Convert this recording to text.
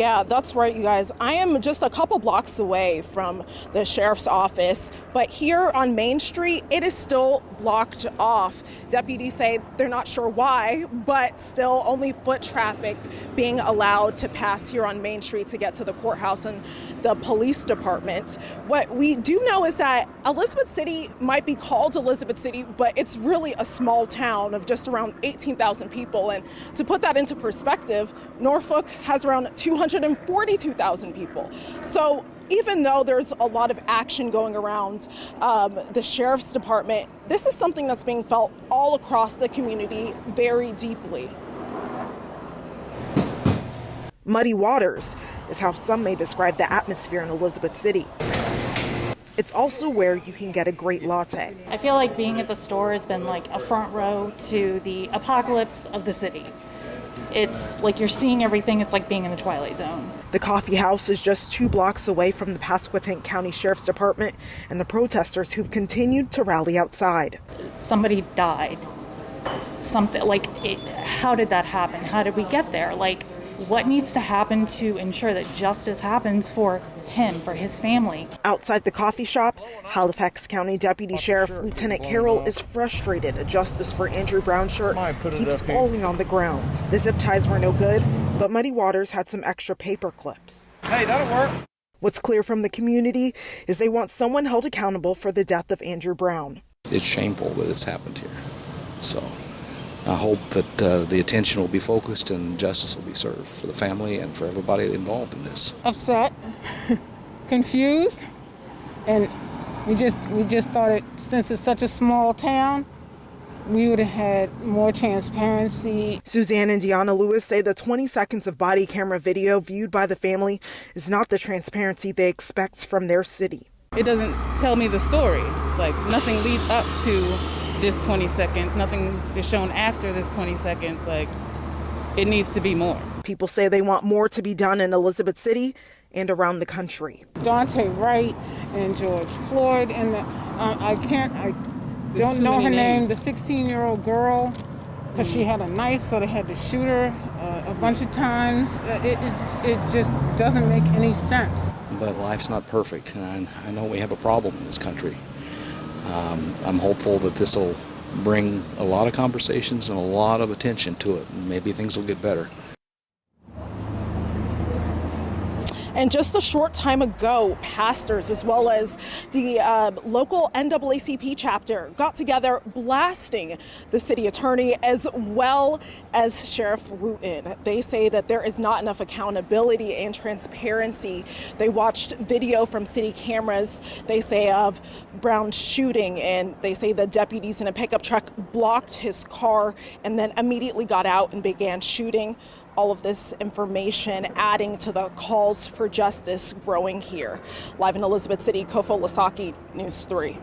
Yeah, that's right, you guys. I am just a couple blocks away from the sheriff's office, but here on Main Street, it is still blocked off. Deputies say they're not sure why, but still only foot traffic being allowed to pass here on Main Street to get to the courthouse and the police department. What we do know is that Elizabeth City might be called Elizabeth City, but it's really a small town of just around 18,000 people. And to put that into perspective, Norfolk has around 242,000 people. So even though there's a lot of action going around the sheriff's department, this is something that's being felt all across the community very deeply. Muddy waters is how some may describe the atmosphere in Elizabeth City. It's also where you can get a great latte. I feel like being at the store has been like a front row to the apocalypse of the city. It's like you're seeing everything. It's like being in the Twilight Zone. The coffee house is just 2 blocks away from the Pasquotank County Sheriff's Department and the protesters who've continued to rally outside. Somebody died. Something like, how did that happen? How did we get there? Like, what needs to happen to ensure that justice happens for him, for his family? Outside the coffee shop, Halifax County Deputy Sheriff Lieutenant Carroll is frustrated a justice for Andrew Brown's shirt keeps falling on the ground. The zip ties were no good, but Muddy Waters had some extra paper clips. Hey, that'll work. What's clear from the community is they want someone held accountable for the death of Andrew Brown. It's shameful that it's happened here. So I hope that the attention will be focused and justice will be served for the family and for everybody involved in this. Upset, confused, and we just thought it, since it's such a small town, we would have had more transparency. Suzanne and Deanna Lewis say the 20 seconds of body camera video viewed by the family is not the transparency they expect from their city. It doesn't tell me the story. Like, nothing leads up to this 20 seconds. Nothing is shown after this 20 seconds. Like, it needs to be more. People say they want more to be done in Elizabeth City and around the country. Dante Wright and George Floyd and I don't know her name, the 16-year-old girl, because she had a knife, so they had to shoot her a bunch of times. It just doesn't make any sense. But life's not perfect, and I know we have a problem in this country. I'm hopeful that this will bring a lot of conversations and a lot of attention to it, and maybe things will get better. And just a short time ago, pastors as well as the local NAACP chapter got together blasting the city attorney as well as Sheriff Wooten. They say that there is not enough accountability and transparency. They watched video from city cameras, they say, of Brown's shooting, and they say the deputies in a pickup truck blocked his car and then immediately got out and began shooting. All of this information adding to the calls for justice growing here. Live in Elizabeth City, Kofo Lasaki, News 3.